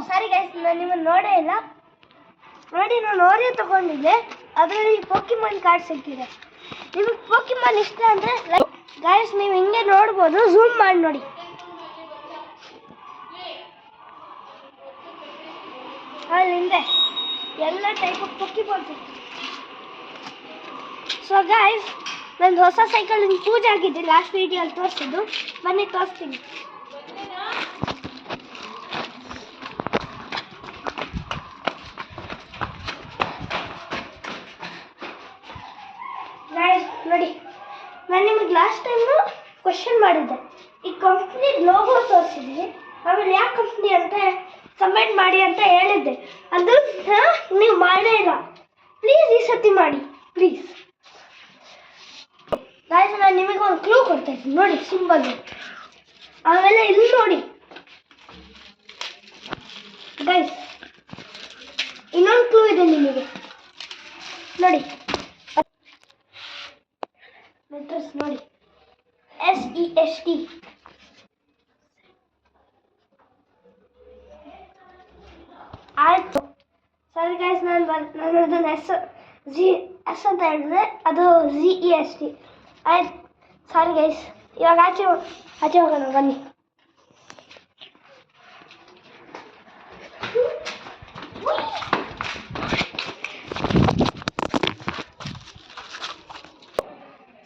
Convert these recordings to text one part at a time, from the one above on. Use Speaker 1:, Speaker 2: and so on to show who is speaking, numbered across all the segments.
Speaker 1: Sorry guys, ನಾನು ನಿಮ್ಮನ್ನು ನೋಡೇ ಇಲ್ಲ. ನೋಡಿ, ನಾನು ಓರಿಯೋ ತಗೊಂಡಿದ್ದೆ, ಅದರಲ್ಲಿ ಪೋಕಿಮಾನ್ ಕಾರ್ಡ್ ಸಿಕ್ಕಿದೆ. ನಿಮಗೆ ಪೋಕಿಮಾನ್ ಇಷ್ಟ ಅಂದರೆ ಗೈಸ್ ನೀವು ಹಿಂಗೆ ನೋಡ್ಬೋದು, ಝೂಮ್ ಮಾಡಿ ನೋಡಿ. ಅಲ್ಲಿ ಹಿಂದೆ ಎಲ್ಲ ಟೈಪ್ ಆಫ್ ಪೋಕಿಮಾನ್ ಸಿಕ್ಕಿದೆ. ಸೊ ಗೈಸ್, ನಂದು ಹೊಸ ಸೈಕಲಿನ ಪೂಜೆ ಆಗಿದೆ, ಲಾಸ್ಟ್ ವಿಡಿಯೋಲ್ಲಿ ತೋರಿಸಿದ್ದು. ಬನ್ನಿ ತೋರಿಸ್ತೀನಿ. ನೋಡಿ, ನಾನು ನಿಮಗೆ ಲಾಸ್ಟ್ ಟೈಮು ಕ್ವಶನ್ ಮಾಡಿದ್ದೆ, ಈ ಕಂಪ್ನಿ ಲೋಗೋ ತೋರಿಸಿದ್ದೀನಿ, ಆಮೇಲೆ ಯಾವ ಕಂಪ್ನಿ ಅಂತ ಕಮೆಂಟ್ ಮಾಡಿ ಅಂತ ಹೇಳಿದ್ದೆ. ಅದು ನೀವು ಮಾಡೇ ಇಲ್ಲ. ಪ್ಲೀಸ್ ಈ ಸತಿ ಮಾಡಿ, ಪ್ಲೀಸ್ ಗೈಸ್. ನಾನು ನಿಮಗೆ ಒಂದು ಕ್ಲೂ ಕೊಡ್ತಾ ಇದ್ದೀನಿ ನೋಡಿ, ಸಿಂಬಲ್. ಆಮೇಲೆ ಇಲ್ಲಿ ನೋಡಿ ಗೈಸ್, ಇನ್ನೊಂದು ಕ್ಲೂ ಇದೆ ನಿಮಗೆ ನೋಡಿ. ನೋಡಿ, SEST. ಆಯಿತು ಸರಿ ಗೈಸ್, ನಾನು ಅದನ್ನು ಎಸ್ ಅಂತ ಹೇಳಿದ್ರೆ ಅದು ZEST. ಆಯ್ತು, ಸಾರಿ ಗೈಸ್. ಇವಾಗ ಆಚೆ ಹೋಗೋಣ ಬನ್ನಿ.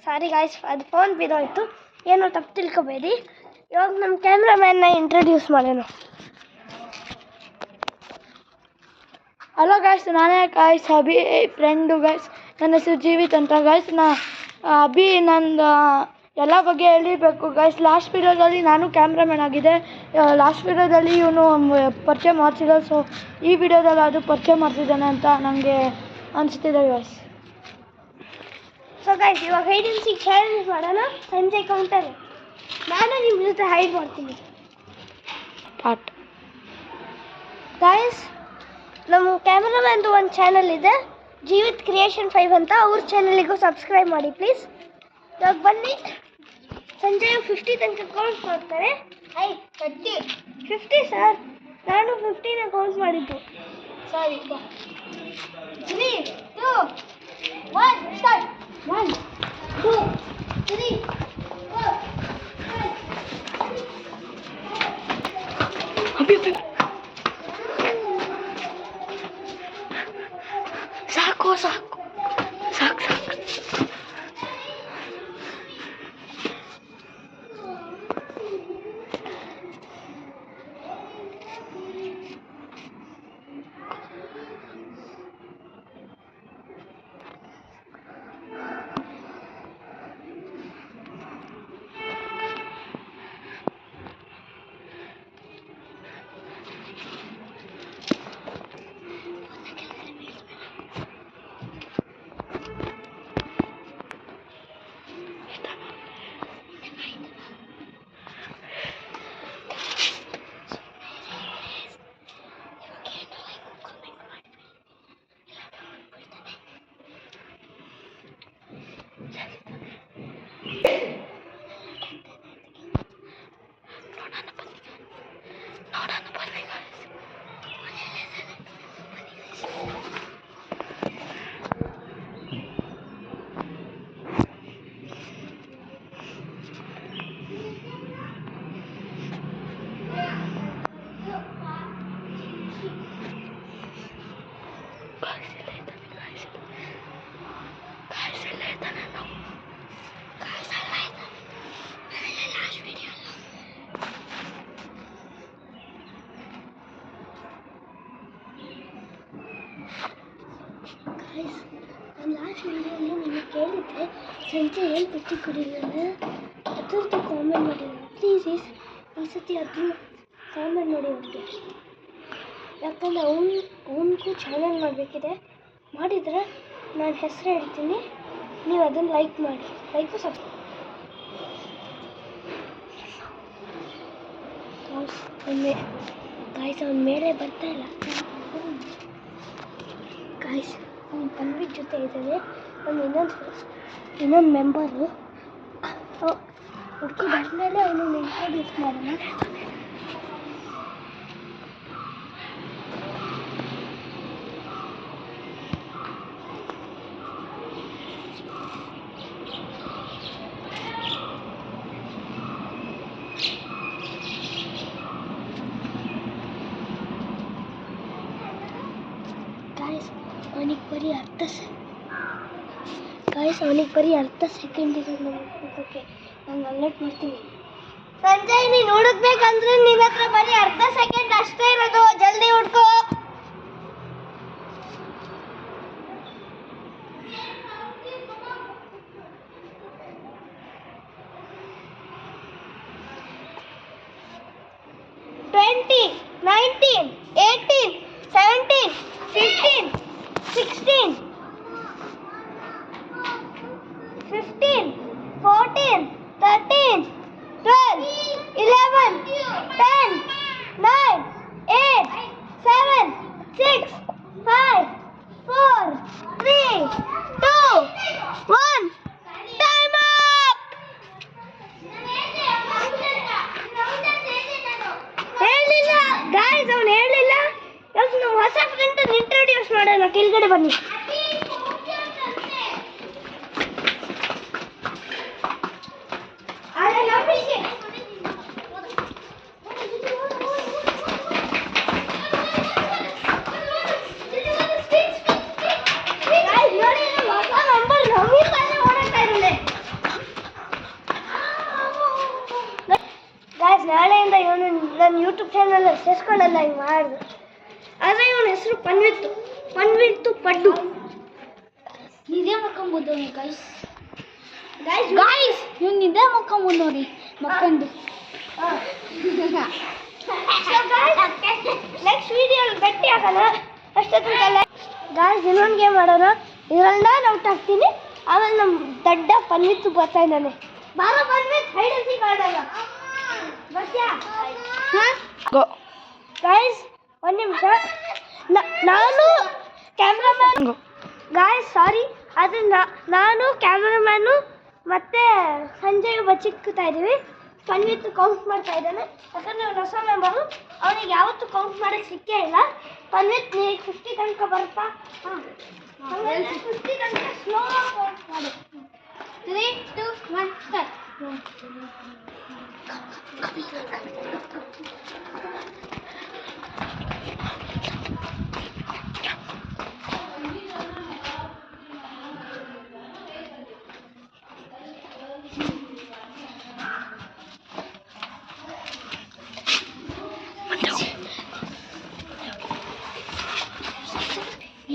Speaker 1: ಸಾರಿ ಗಾಯ್ಸ್, ಅದು ಫೋನ್ ಬಿದ್ದೋಯ್ತು, ಏನೋ ತಪ್ಪು ತಿಳ್ಕೊಬೇಡಿ. ಇವಾಗ ನಮ್ಮ ಕ್ಯಾಮ್ರಾಮ್ಯಾನ್ನ ಇಂಟ್ರೊಡ್ಯೂಸ್ ಮಾಡೋಣ.
Speaker 2: ಹಲೋ ಗಾಯ್ಸ್, ನಾನೇ ಗಾಯ್ಸ್ ಅಭಿ ಫ್ರೆಂಡು ಗಾಯ್ಸ್. ನನ್ನ ಹೆಸರು ಜೀವಿತ್ ಅಂತ ಗಾಯ್ಸ್. ಅಭಿ ನಂದು ಎಲ್ಲ ಬಗ್ಗೆ ಹೇಳಿರಬೇಕು ಗಾಯ್ಸ್. ಲಾಸ್ಟ್ ವೀಡಿಯೋದಲ್ಲಿ ನಾನು ಕ್ಯಾಮ್ರಾಮ್ಯಾನ್ ಆಗಿದೆ, ಲಾಸ್ಟ್ ವೀಡಿಯೋದಲ್ಲಿ ಇವನು ಪರಿಚಯ ಮಾಡಿಸಿದ. ಸೊ ಈ ವಿಡಿಯೋದಲ್ಲಿ ಅದು ಪರಿಚಯ ಮಾಡಿಸಿದ್ದಾನೆ ಅಂತ ನನಗೆ ಅನಿಸ್ತಿದೆ ಗಾಯ್ಸ್.
Speaker 1: ಸೊ ಗೈಸ್, ಇವಾಗ ಹೈಡ್ ಆ್ಯಂಡ್ ಸೀಕ್ ಚಾಲೆಂಜ್ ಮಾಡೋಣ. ಸಂಜೆ ಕೌಂಟರ್ ನಾನು ನಿಮ್ಮ ಜೊತೆ ಹೈಡ್ ಮಾಡ್ತೀನಿ.
Speaker 2: ಪಾಟ್
Speaker 1: ಗೈಸ್, ನಮ್ಮ ಕ್ಯಾಮ್ರಾಮ್ಯಾನ್ದು ಒಂದು ಚಾನಲ್ ಇದೆ, ಜೀವಿತ್ ಕ್ರಿಯೇಷನ್ 5 ಅಂತ. ಅವ್ರ ಚಾನಲಿಗೂ ಸಬ್ಸ್ಕ್ರೈಬ್ ಮಾಡಿ ಪ್ಲೀಸ್. ಇವಾಗ ಬನ್ನಿ, ಸಂಜೆ 50 ತನಕ ಕೌಂಟ್ ಮಾಡ್ತಾರೆ. 50 ಸರ್, ನಾನು 50ನ ಕೌಂಟ್ ಮಾಡಿದ್ದು. ಸಾರಿ, 3, 2, 1 ಸ್ಟಾರ್ಟ್. 1, 2, 3, 4, 5.
Speaker 2: ಸಾಕು ಸಾಕು ಸಾಕು ಸಾಕು.
Speaker 1: ನಾನು ಲಾಸ್ಟ್ ವೀಡಿಯೋಲಿ ನಿಮಗೆ ಕೇಳಿದ್ದೆ ಸಂಜೆ ಏನು ಪಟ್ಟಿ ಕುಡಿಯೋಣ, ಅದ್ರದ್ದು ಕಾಮೆಂಟ್ ಮಾಡಿಲ್ಲ. ಪ್ಲೀಸ್ ಈ ಸತಿ ಅದನ್ನು ಕಾಮೆಂಟ್ ಮಾಡಿ ಅವ್ರಿಗೆ, ಯಾಕಂದರೆ ಅವನಿಗೂ ಚಾಲೆಂಜ್ ಮಾಡಬೇಕಿದೆ. ಮಾಡಿದರೆ ನಾನು ಹೆಸರು ಹೇಳ್ತೀನಿ, ನೀವು ಅದನ್ನು ಲೈಕ್ ಮಾಡಿ. ಲೈಕು ಗಾಯ್ಸ್, ಅವನ ಮೇಲೆ ಬರ್ತಾ ಇಲ್ಲ ಗಾಯ್ಸ್. ಅವ್ನು ಪನ್ವಿತ್ ಜೊತೆ ಇದ್ದಾನೆ, ಅವ್ನು ಇನ್ನೊಂದು ಮೆಂಬರು. ಹುಡುಕಿ ಬಂದಮೇಲೆ ಅವನು ಇಂಟ್ರೊಡ್ಯೂಸ್ ಮಾಡೋಣ. ಅವನಿಗೆ ಬರೀ ಅವನಿಗೆ ಬರೀ ಅರ್ಧ ಸೆಕೆಂಡ್ ಇದೆ ಹುಡುಕಕ್ಕೆ. ನಾನು ಅಲರ್ಟ್ ಮಾಡ್ತೀನಿ. ಸಂಜಯ್, ನೀನು ಹುಡುಕ್ಬೇಕಂದ್ರೆ ನಿನ್ನ ಹತ್ರ ಬರೀ ಅರ್ಧ ಸೆಕೆಂಡ್ ಅಷ್ಟೇ ಇರೋದು. ಜಲ್ದಿ ಹುಡ್ಕೋ. ಟ್ವೆಂಟಿ, 19, 18, 17, 15, 16, 15, 14, 13, 12, 11, 10, 9, 8, 7, 6, 5, 4, 3, 2, 1. Time up! ಹೇಳಿಲ್ಲ ಗಾಯ್ಸ್, ಅವನು ಹೇಳಿಲ್ಲ. ಇವತ್ತು ನಮ್ಮ ಹೊಸ ಫ್ರೆಂಡ್ ಇಂಟ್ರೊಡ್ಯೂಸ್ ಮಾಡೋಣ. ಕೆಳಗಡೆ ಬನ್ನಿ. ಗಾಯ್ಸ್, ನಾಳೆಯಿಂದ ಇವನು ನನ್ನ ಯೂಟ್ಯೂಬ್ ಚಾನಲ್ ಸೇರಿಸ್ಕೊಳ್ಳಲ್ಲ. ಹಿಂಗೆ ಮಾಡಿದ್ರು. ಆದರೆ ಇವನ ಹೆಸರು ಪನ್ವಿತ್ತು ಪಡ್ಡು. ನಿದ್ದೆ ಮಕ್ಕೊಂಬುದವನಿ ಗಾಯ್ಸ್. ಇವ್ನು ನಿದ್ದೆ ಮಕ್ಕೊಂಬುದವ್ರಿ ಮಕ್ಕಂದು. ನೆಕ್ಸ್ಟ್ ವಿಡಿಯೋಲಿ ಭೇಟಿ ಆಗೋಣ. ಅಷ್ಟೊತ್ತಿಗೆಲ್ಲ ಗಾಯ್ಸ್ ಇನ್ನೊಂದು ಗೇಮ್ ಮಾಡೋಣ. ಇದರಲ್ಲಿ ನಾನು ಔಟ್ ಆಗ್ತೀನಿ. ಆಮೇಲೆ ನಮ್ಮ ದಡ್ಡ ಪನ್ವಿತ್ತು ಬರ್ತಾ ಇದ್ದಾನೆ. ಬಾರೋ ಪನ್ವಿತ್, ಹೈಡ್ ಅಂಡ್ ಸೀಕ್ ಆಡೋಣ. ಗಾಯ್ಸ್, ಒಂದು ನಿಮಿಷ. ನಾನು ಕ್ಯಾಮ್ರಾಮ್ಯಾನ್ ಗಾಯ್ಸ್, ಸಾರಿ. ಆದರೆ ನಾನು ಕ್ಯಾಮ್ರಾಮ್ಯಾನು ಮತ್ತು ಸಂಜಯ್ ಬಚ್ಚಿಕ್ತಾ ಇದ್ದೀವಿ. ಪನ್ವಿತ್ ಕೌಂಟ್ ಮಾಡ್ತಾ ಇದ್ದಾನೆ. ಯಾಕಂದರೆ ಅವ್ನು ಹೊಸ ಮೆಂಬರು. ಅವನಿಗೆ ಯಾವತ್ತೂ ಕೌಂಟ್ ಮಾಡೋಕ್ಕೆ ಸಿಕ್ಕೇ ಇಲ್ಲ. ಪನ್ವಿತ್, ನೀ 50 ತನಕ ಬರುತ್ತಾ? ಹಾಂ, 50 ತನಕ ಸ್ಲೋ ಕೌಂಟ್ ಮಾಡು. 3, 2, 1 ಸ್ಟಾರ್ಟ್.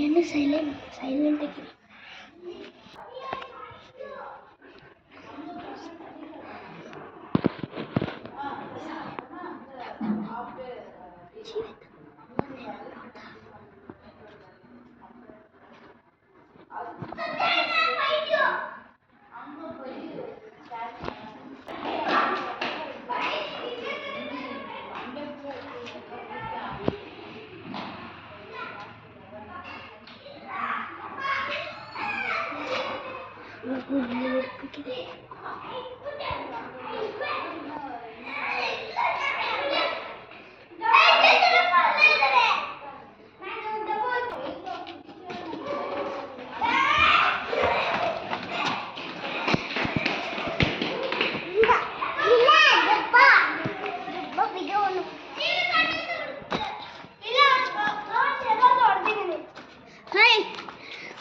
Speaker 1: ಏನು ಸೈಲೆಂಟ್ ಆಗಿ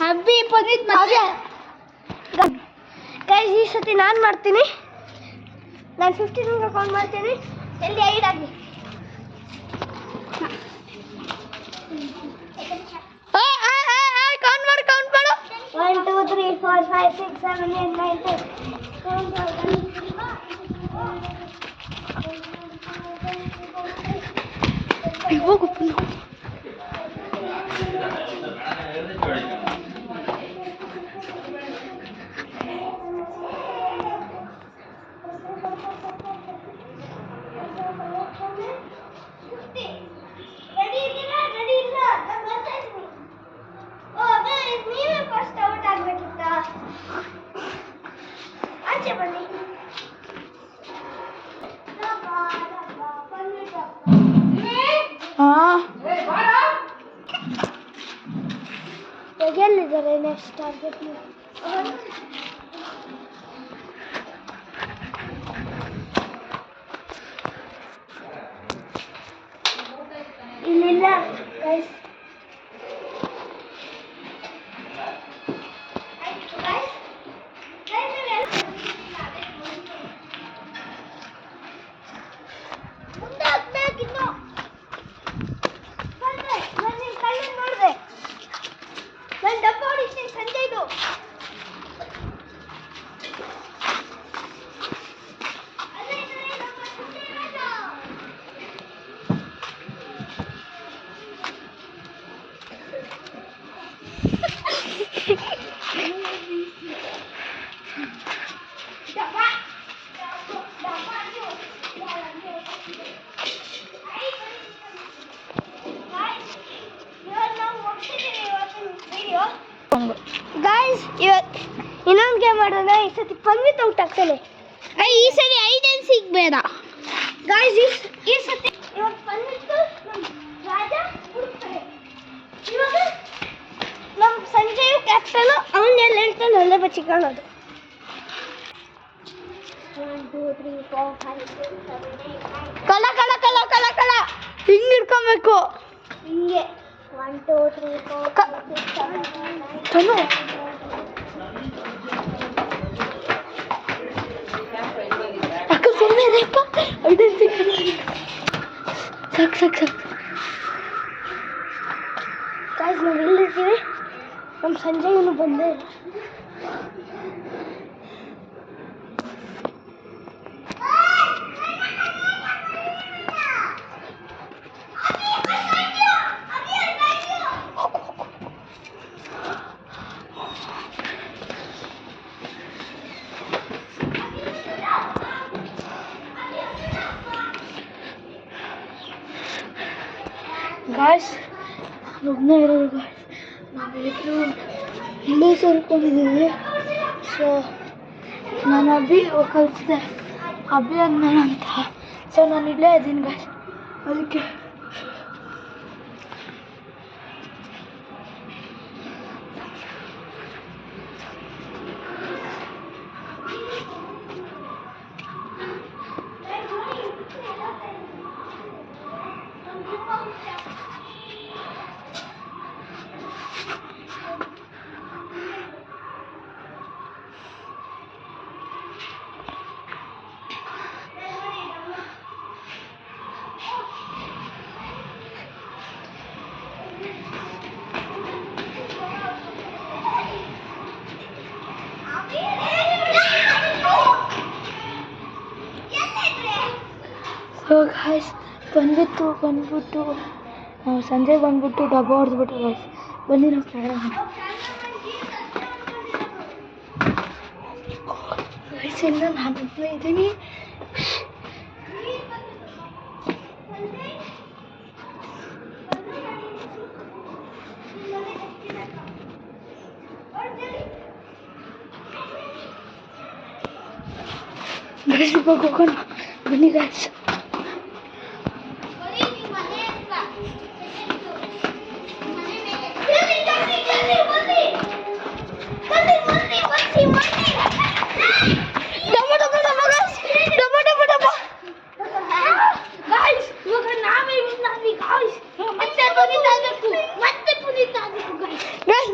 Speaker 1: ಅಬ್ಬಿ ಪುನೀತ್ ಗೈಸ್, ಈ ಸತಿ ನಾನು ಮಾಡ್ತೀನಿ. ನಾನು 15 ತನಕ ಕೌಂಟ್ ಮಾಡ್ತೀನಿ. ಜಲ್ದಿ ಐಡ್ ಆಗಿ. 1, 2, 3, 4, 5, 6, 7, 8, 9, 10. ಹೋಗು. ಎಲ್ಲಿದ್ದಾರೆ ನೆಕ್ಸ್ಟ್ ಟಾರ್ಗೆಟ್? ಇಲ್ಲಿಲ್ಲ ಗೈಸ್. ಪನ್ವಿತ್ ಔಟ್ ಆಗ್ತಾನೆ. ಈ ಸರಿ 5 ಸಿಗಬೇಡ ಗಾಯ್ಸ್. ಈ ಸತಿ ಇವಾಗ ಪನ್ವಿತ್ ನಮ್ಮ ರಾಜ ಹುಡುಕ್ತಾರೆ. ಇವಾಗ ನಮ್ಮ ಸಂಜಯ್ ಕ್ಯಾಪ್ಟನ್ ಅವನ್ನೆಲ್ಲ ಹೇಳ್ತಾನೆ ಅಲ್ಲೇ ಬಚ್ಚಿಕೊಳ್ಳೋದು. 1 2 3 4 5 6 7 8
Speaker 2: ಕಳ ಹಿಂಗೆ ಹಿಡ್ಕೊಬೇಕು.
Speaker 1: ಹಿಂಗೆ 1 2 3 4 5 6 7 8
Speaker 2: ಅಕ್ಕ ಸುಮ್ಮನೆ ರೇಪ ಸಾಕು
Speaker 1: ಗಾಯ್ಸ್ ನಾವು ಎಲ್ಲಿರ್ತೀವಿ? ನಮ್ಮ ಸಂಜಯ್ ಬಂದೇ ಇಲ್ಲ.
Speaker 2: ಗಾಯ್ಸ್ ಒಬ್ಬನೇ ಇರೋದು ಗಾಯ್ಸ್. ನಾವಿಬ್ಬರು ಇಲ್ಲೇ ಸೇರ್ಕೊಂಡಿದ್ದೀವಿ. ಸೊ ನಾನು ಅಭಿ ಕಲಿಸಿದೆ ಅಭಿ ಅಂದ್ಮೇಲೆ ಅಂತ. ಸೊ ನಾನು ಇಲ್ಲೇ ಇದ್ದೀನಿ ಗಾಯ್ಸ್. ಅದಕ್ಕೆ ಸೊ ಗಾಯ್ಸ್ ಬಂದ್ಬಿಟ್ಟು ಸಂಜೆ ಬಂದ್ಬಿಟ್ಟು ಡಬ್ಬ ಹೊಡೆದ್ಬಿಟ್ಟು ಗಾಯ್ಸ್. ಬನ್ನಿ ನಾವು ಪ್ರಯಾಣ ಗಾಯ್ಸ್. ಇಲ್ಲ ನಾನು ಒಬ್ಬನೇ ಇದ್ದೀನಿ. ಗಾಯ್ಸ್ ಇವಾಗ ಹೋಗೋಣ ಬನ್ನಿ ಗಾಯ್ಸ್.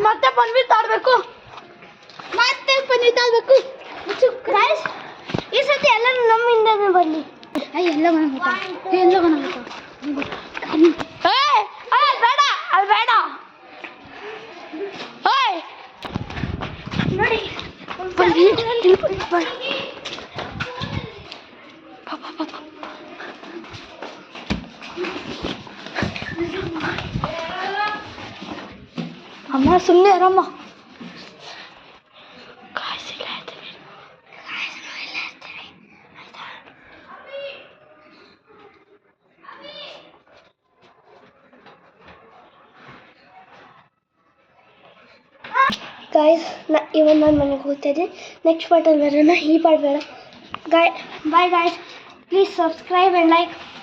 Speaker 2: ಮತ್ತೆ ಪನ್ವಿತ್ ಆಡಬೇಕು.
Speaker 1: ಗಾಯ್ಸ್ ಈ ಸತಿ ಎಲ್ಲರೂ ನಮ್ಮಿಂದನೇ ಬರಲಿ.
Speaker 2: ಬೇಡ ಅಲ್ಲಿ ಬೇಡ.
Speaker 1: ನೋಡಿ
Speaker 2: ಅಮ್ಮ ಸುಮ್ಮನೆ ಅರಮ್ಮ.
Speaker 1: ಗಾಯ್ಸ್ ಇವಾಗ ನಾನು ಮನೆಗೆ ಹೋಗ್ತಾ ಇದ್ದೀನಿ. ನೆಕ್ಸ್ಟ್ ಪಾರ್ಟಲ್ಲಿ ಬರೋಣ. ಈ ಪಾರ್ಟ್ ಬೇಡ. Bye guys. Please subscribe and like.